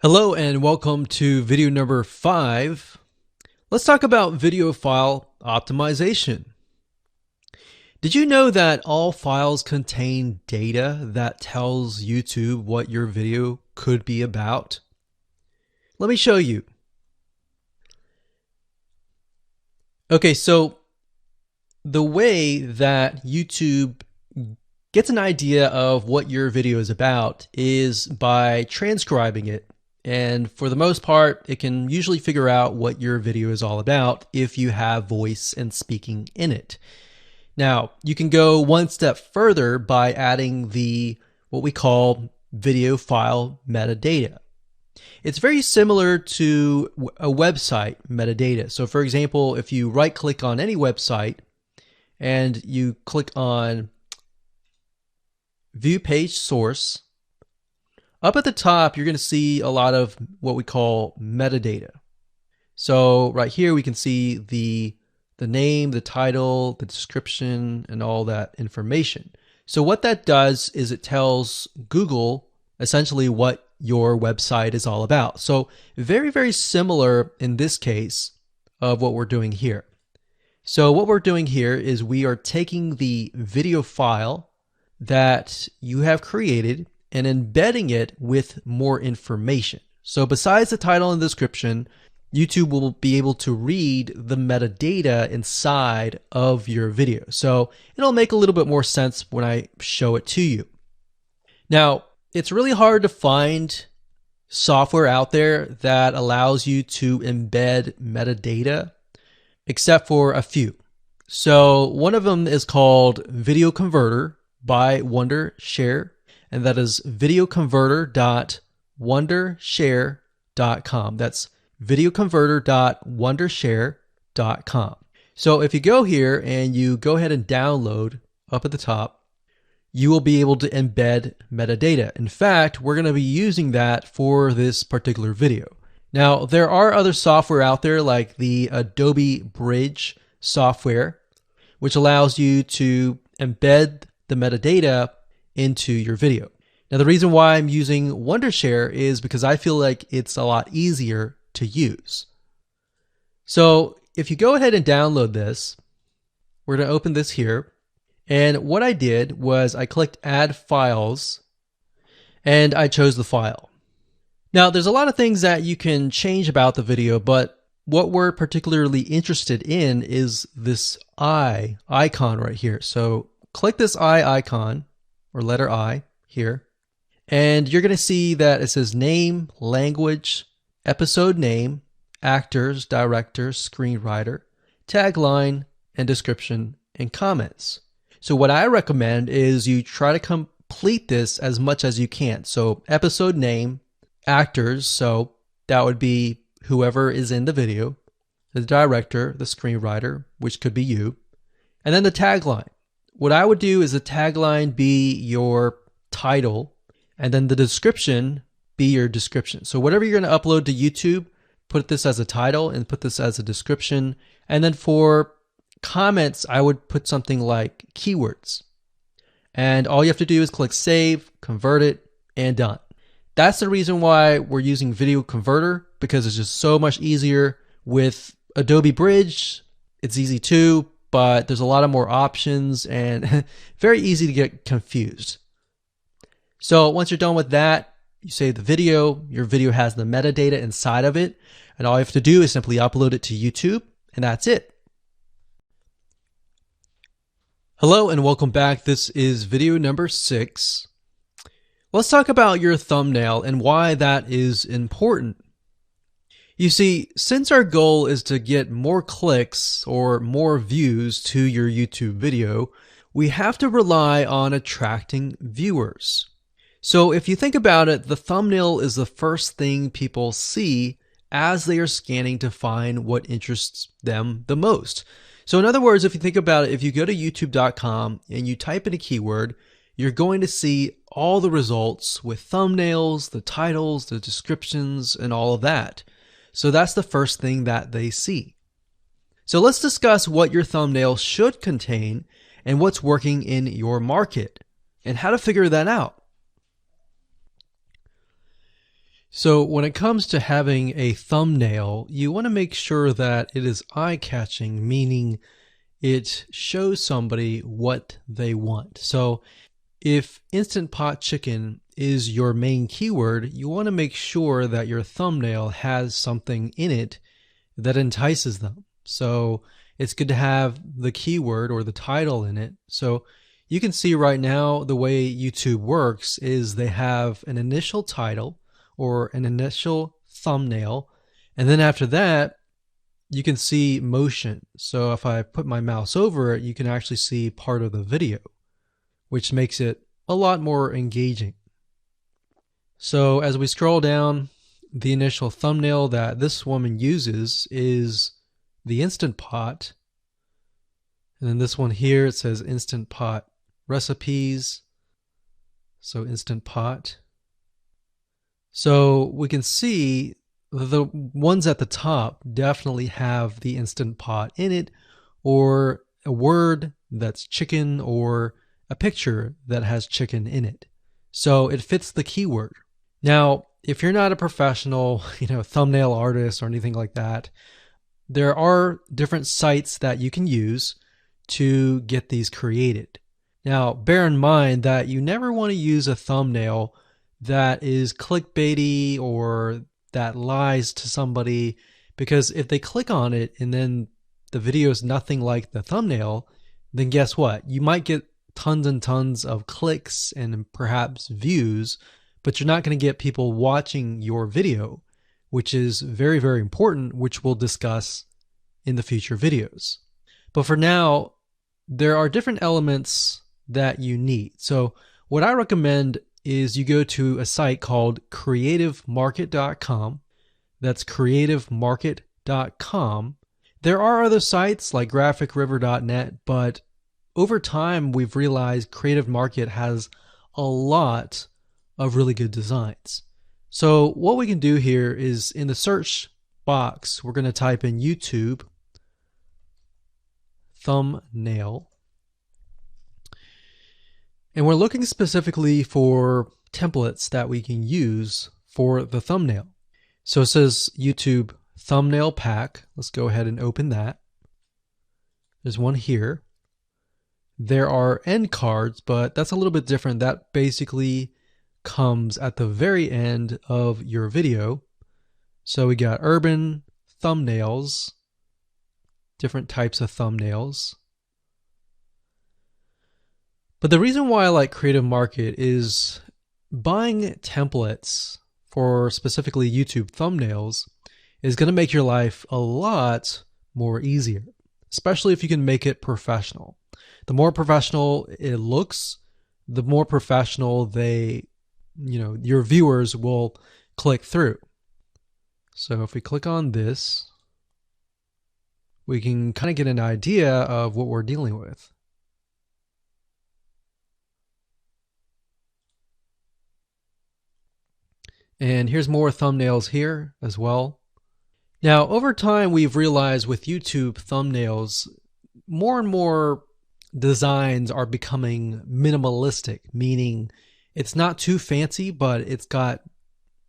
Hello and welcome to video number 5. Let's talk about video file optimization. Did you know that all files contain data that tells YouTube what your video could be about? Let me show you. Okay, so the way that YouTube gets an idea of what your video is about is by transcribing it. And for the most part, it can usually figure out what your video is all about if you have voice and speaking in it. Now, you can go one step further by adding what we call video file metadata. It's very similar to a website metadata. So for example, if you right click on any website and you click on View Page Source, up at the top, you're going to see a lot of what we call metadata. So right here, we can see the name, the title, the description, and all that information. So what that does is it tells Google essentially what your website is all about. So very, very similar in this case of what we're doing here. So what we're doing here is we are taking the video file that you have created and embedding it with more information. So besides the title and description, YouTube will be able to read the metadata inside of your video. So it'll make a little bit more sense when I show it to you. Now, it's really hard to find software out there that allows you to embed metadata, except for a few. So one of them is called Video Converter by Wondershare. And that is videoconverter.wondershare.com. That's videoconverter.wondershare.com. So if you go here and you go ahead and download up at the top, you will be able to embed metadata. In fact, we're going to be using that for this particular video. Now, there are other software out there like the Adobe Bridge software, which allows you to embed the metadata into your video. Now, the reason why I'm using Wondershare is because I feel like it's a lot easier to use. So if you go ahead and download this, we're going to open this here. And what I did was I clicked Add Files and I chose the file. Now, there's a lot of things that you can change about the video, but what we're particularly interested in is this eye icon right here. So click this eye icon, or letter I here, and you're going to see that it says name, language, episode name, actors, directors, screenwriter, tagline, and description, and comments. So what I recommend is you try to complete this as much as you can. So episode name, actors, so that would be whoever is in the video, the director, the screenwriter, which could be you, and then the tagline. What I would do is the tagline be your title, and then the description be your description. So whatever you're going to upload to YouTube, put this as a title and put this as a description. And then for comments, I would put something like keywords. And all you have to do is click save, convert it, and done. That's the reason why we're using Video Converter, because it's just so much easier. With Adobe Bridge, it's easy too, but there's a lot of more options and very easy to get confused. So once you're done with that, you save the video. Your video has the metadata inside of it, and all you have to do is simply upload it to YouTube, and that's it. Hello and welcome back. This is video number 6. Let's talk about your thumbnail and why that is important. You see, since our goal is to get more clicks or more views to your YouTube video, we have to rely on attracting viewers. So if you think about it, the thumbnail is the first thing people see as they are scanning to find what interests them the most. So in other words, if you think about it, if you go to youtube.com and you type in a keyword, you're going to see all the results with thumbnails, the titles, the descriptions, and all of that. So that's the first thing that they see. So let's discuss what your thumbnail should contain and what's working in your market and how to figure that out. So when it comes to having a thumbnail, you want to make sure that it is eye-catching, meaning it shows somebody what they want. So if Instant Pot Chicken is your main keyword, you want to make sure that your thumbnail has something in it that entices them. So it's good to have the keyword or the title in it. So you can see right now the way YouTube works is they have an initial title or an initial thumbnail, and then after that you can see motion. So if I put my mouse over it, you can actually see part of the video, which makes it a lot more engaging. So as we scroll down, the initial thumbnail that this woman uses is the Instant Pot. And then this one here, it says Instant Pot recipes. So Instant Pot. So we can see the ones at the top definitely have the Instant Pot in it, or a word that's chicken, or a picture that has chicken in it. So it fits the keyword. Now, if you're not a professional, thumbnail artist or anything like that, there are different sites that you can use to get these created. Now, bear in mind that you never want to use a thumbnail that is clickbaity or that lies to somebody, because if they click on it and then the video is nothing like the thumbnail, then guess what? You might get tons and tons of clicks and perhaps views, but you're not going to get people watching your video, which is very, very important, which we'll discuss in the future videos. But for now, there are different elements that you need. So what I recommend is you go to a site called creativemarket.com. That's creativemarket.com. There are other sites like graphicriver.net, but over time we've realized Creative Market has a lot of really good designs. So what we can do here is in the search box, we're going to type in YouTube thumbnail. And we're looking specifically for templates that we can use for the thumbnail. So it says YouTube thumbnail pack. Let's go ahead and open that. There's one here. There are end cards, but that's a little bit different. That basically comes at the very end of your video. So we got urban thumbnails, different types of thumbnails. But the reason why I like Creative Market is buying templates for specifically YouTube thumbnails is going to make your life a lot more easier, especially if you can make it professional. The more professional it looks, the more professional your viewers will click through. So if we click on this, we can kind of get an idea of what we're dealing with. And here's more thumbnails here as well. Now, over time, we've realized with YouTube thumbnails, more and more designs are becoming minimalistic, meaning it's not too fancy, but it's got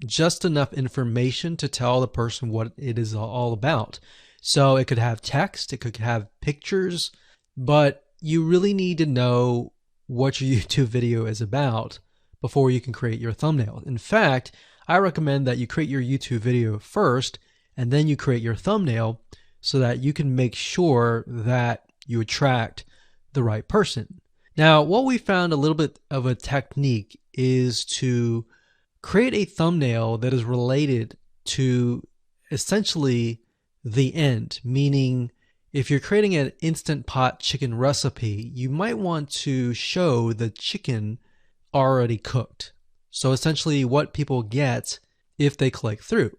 just enough information to tell the person what it is all about. So it could have text, it could have pictures, but you really need to know what your YouTube video is about before you can create your thumbnail. In fact, I recommend that you create your YouTube video first and then you create your thumbnail so that you can make sure that you attract the right person. Now, what we found a little bit of a technique is to create a thumbnail that is related to essentially the end, meaning if you're creating an Instant Pot chicken recipe, you might want to show the chicken already cooked. So essentially what people get if they click through.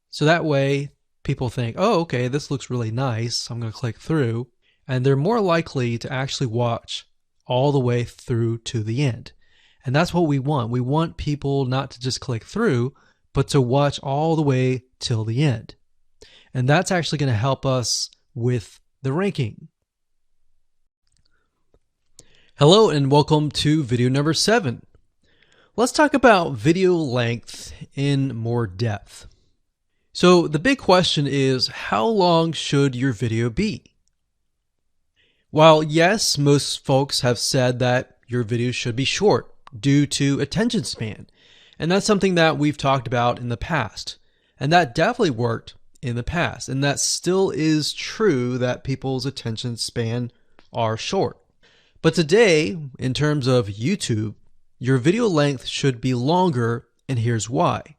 So that way people think, oh, okay, this looks really nice. I'm going to click through. And they're more likely to actually watch all the way through to the end. And that's what we want. We want people not to just click through, but to watch all the way till the end. And that's actually going to help us with the ranking. Hello and welcome to video number 7. Let's talk about video length in more depth. So the big question is, how long should your video be? While yes, most folks have said that your video should be short due to attention span, and that's something that we've talked about in the past, and that definitely worked in the past, and that still is true that people's attention span are short. But today, in terms of YouTube, your video length should be longer, and here's why.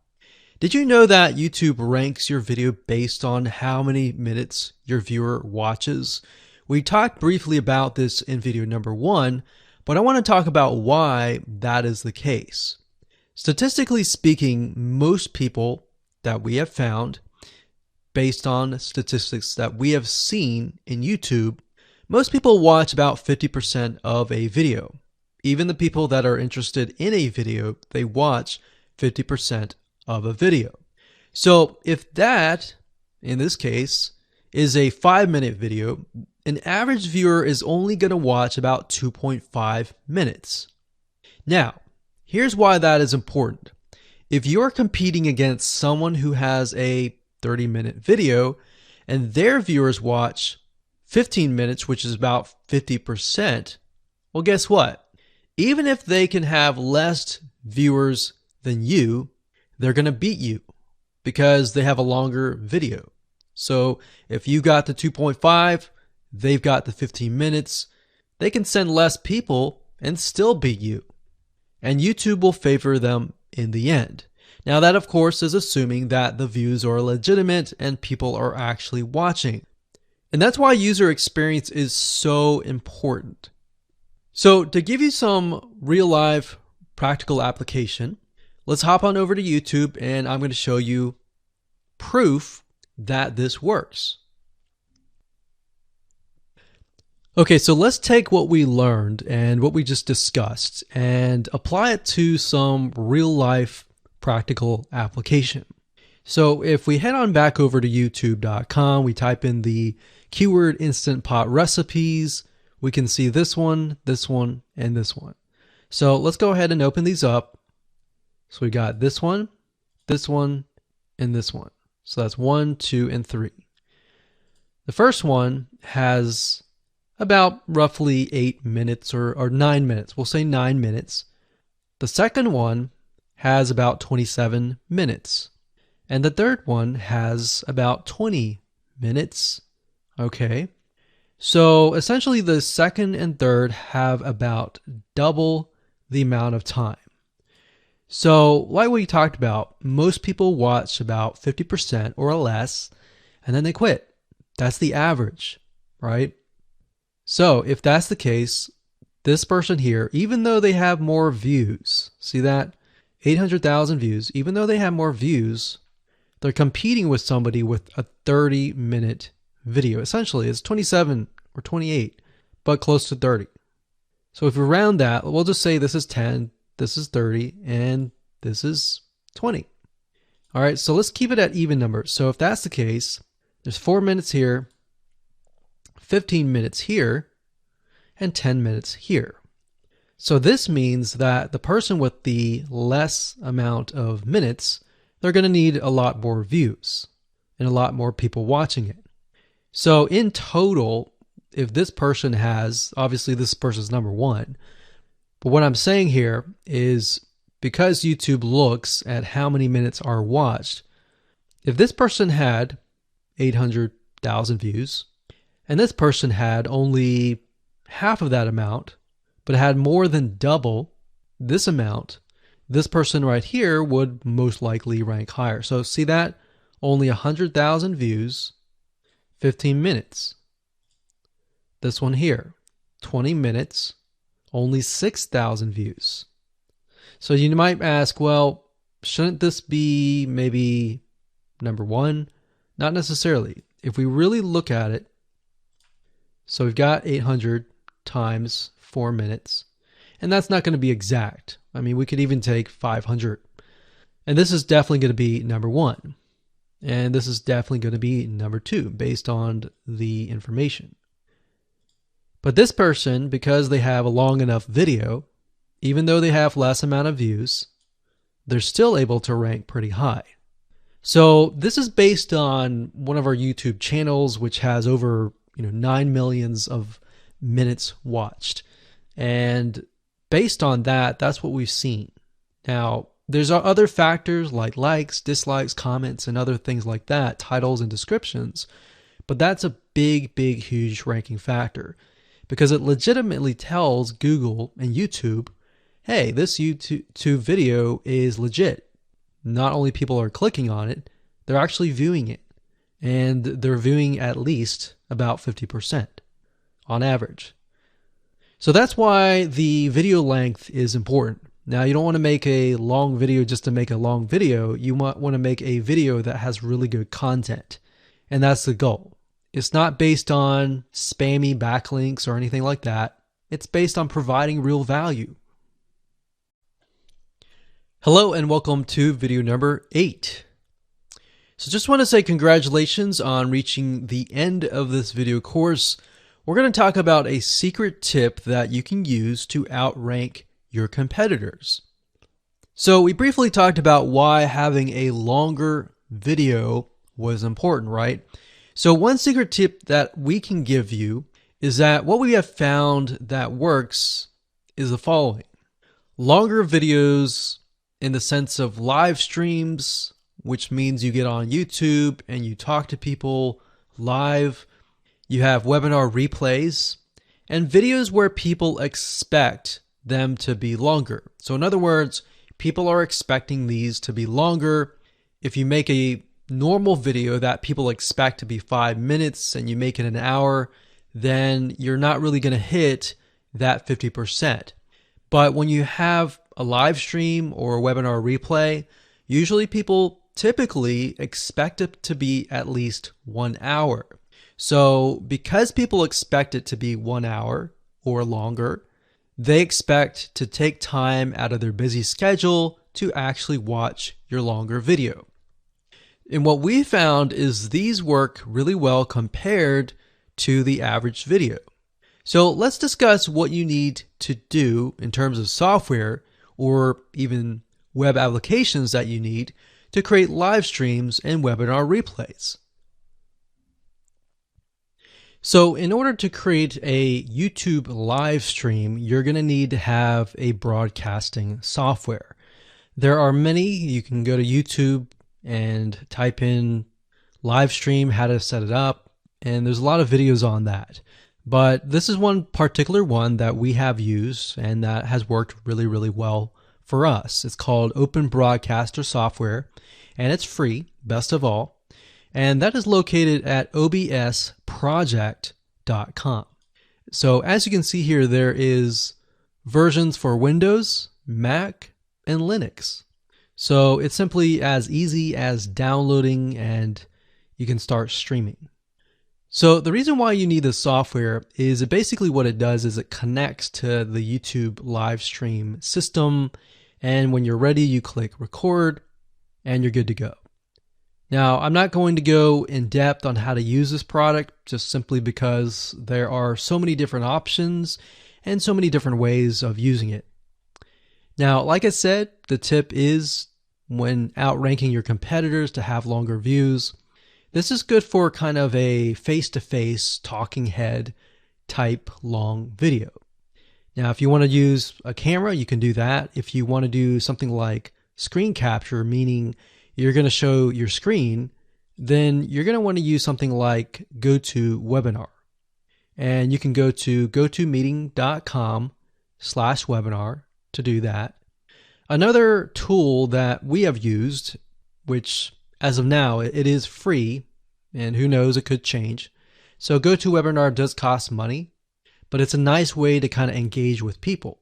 Did you know that YouTube ranks your video based on how many minutes your viewer watches? We talked briefly about this in video number 1, but I want to talk about why that is the case. Statistically speaking, most people that we have found, based on statistics that we have seen in YouTube, most people watch about 50% of a video. Even the people that are interested in a video, they watch 50% of a video. So if that, in this case, is a 5-minute video, an average viewer is only going to watch about 2.5 minutes. Now, here's why that is important. If you're competing against someone who has a 30-minute video and their viewers watch 15 minutes, which is about 50%, well, guess what? Even if they can have less viewers than you, they're going to beat you because they have a longer video. So if you got the 2.5, they've got the 15 minutes, they can send less people and still beat you. And YouTube will favor them in the end. Now that, of course, is assuming that the views are legitimate and people are actually watching. And that's why user experience is so important. So to give you some real life practical application, let's hop on over to YouTube and I'm going to show you proof that this works. Okay, so let's take what we learned and what we just discussed and apply it to some real life practical application. So if we head on back over to youtube.com, we type in the keyword Instant Pot recipes, we can see this one, and this one. So let's go ahead and open these up. So we got this one, and this one. So that's 1, 2, and 3. The first one has about roughly 8 minutes or 9 minutes. We'll say 9 minutes. The second one has about 27 minutes. And the third one has about 20 minutes. Okay. So essentially the second and third have about double the amount of time. So like we talked about, most people watch about 50% or less, and then they quit. That's the average, right? So if that's the case, this person here, even though they have more views, see that? 800,000 views, even though they have more views, they're competing with somebody with a 30-minute video. Essentially, it's 27 or 28, but close to 30. So if we round that, we'll just say this is 10, this is 30, and this is 20. All right, so let's keep it at even numbers. So if that's the case, there's 4 minutes here, 15 minutes here, and 10 minutes here. So this means that the person with the less amount of minutes, they're going to need a lot more views and a lot more people watching it. So in total, if this person has, obviously this person's number 1, but what I'm saying here is because YouTube looks at how many minutes are watched, if this person had 800,000 views and this person had only half of that amount, but had more than double this amount, this person right here would most likely rank higher. So see that? Only 100,000 views, 15 minutes. This one here, 20 minutes, only 6,000 views. So you might ask, well, shouldn't this be maybe number 1? Not necessarily. If we really look at it, so we've got 800 times 4 minutes, and that's not going to be exact. I mean, we could even take 500. And this is definitely going to be number 1. And this is definitely going to be number 2 based on the information. But this person, because they have a long enough video, even though they have less amount of views, they're still able to rank pretty high. So this is based on one of our YouTube channels, which has over 9 millions of minutes watched. And based on that, that's what we've seen. Now, there's other factors like likes, dislikes, comments, and other things like that, titles and descriptions. But that's a big, huge ranking factor because it legitimately tells Google and YouTube, hey, this YouTube video is legit. Not only people are clicking on it, they're actually viewing it. And they're viewing at least about 50% on average. So that's why the video length is important. Now, you don't want to make a long video just to make a long video. You might want to make a video that has really good content. And that's the goal. It's not based on spammy backlinks or anything like that. It's based on providing real value. Hello and welcome to video number 8. So just want to say congratulations on reaching the end of this video course. We're going to talk about a secret tip that you can use to outrank your competitors. So we briefly talked about why having a longer video was important, right? So one secret tip that we can give you is that what we have found that works is the following. Longer videos in the sense of live streams, which means you get on YouTube and you talk to people live. You have webinar replays and videos where people expect them to be longer. So in other words, people are expecting these to be longer. If you make a normal video that people expect to be 5 minutes and you make it an hour, then you're not really going to hit that 50%. But when you have a live stream or a webinar replay, usually people typically expect it to be at least 1 hour. So because people expect it to be 1 hour or longer, they expect to take time out of their busy schedule to actually watch your longer video. And what we found is these work really well compared to the average video. So let's discuss what you need to do in terms of software or even web applications that you need to create live streams and webinar replays. So in order to create a YouTube live stream, you're going to need to have a broadcasting software. There are many. You can go to YouTube and type in live stream, how to set it up, and there's a lot of videos on that. But this is one particular one that we have used and that has worked really, really well for us. It's called Open Broadcaster Software, and it's free, best of all. And that is located at obsproject.com. So as you can see here, there is versions for Windows, Mac, and Linux. So it's simply as easy as downloading and you can start streaming. So the reason why you need this software is basically what it does is it connects to the YouTube live stream system. And when you're ready, you click record and you're good to go. Now, I'm not going to go in depth on how to use this product just simply because there are so many different options and so many different ways of using it. Now, like I said, the tip is when outranking your competitors to have longer views. This is good for kind of a face-to-face talking head type long video. Now, if you want to use a camera, you can do that. If you want to do something like screen capture, meaning you're going to show your screen, then you're going to want to use something like GoToWebinar. And you can go to gotomeeting.com/webinar to do that. Another tool that we have used, which as of now, it is free, and who knows, it could change. So GoToWebinar does cost money, but it's a nice way to kind of engage with people.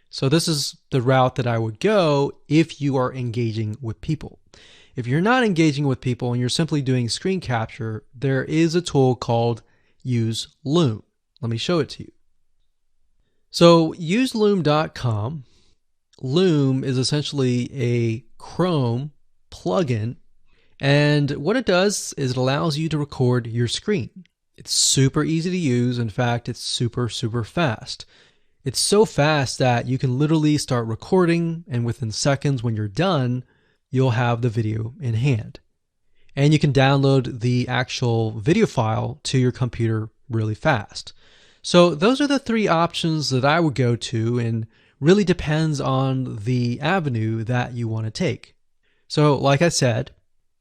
So this is the route that I would go if you are engaging with people. If you're not engaging with people and you're simply doing screen capture, there is a tool called Use Loom. Let me show it to you. So useloom.com. Loom is essentially a Chrome plugin, and what it does is it allows you to record your screen. It's super easy to use. In fact, it's super fast. It's so fast that you can literally start recording, and within seconds when you're done, you'll have the video in hand. And you can download the actual video file to your computer really fast. So those are the three options that I would go to, and really depends on the avenue that you want to take. So like I said,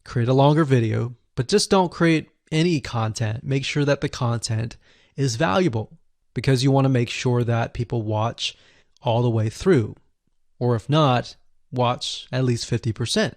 create a longer video, but just don't create any content. Make sure that the content is valuable, because you want to make sure that people watch all the way through, or if not, watch at least 50%.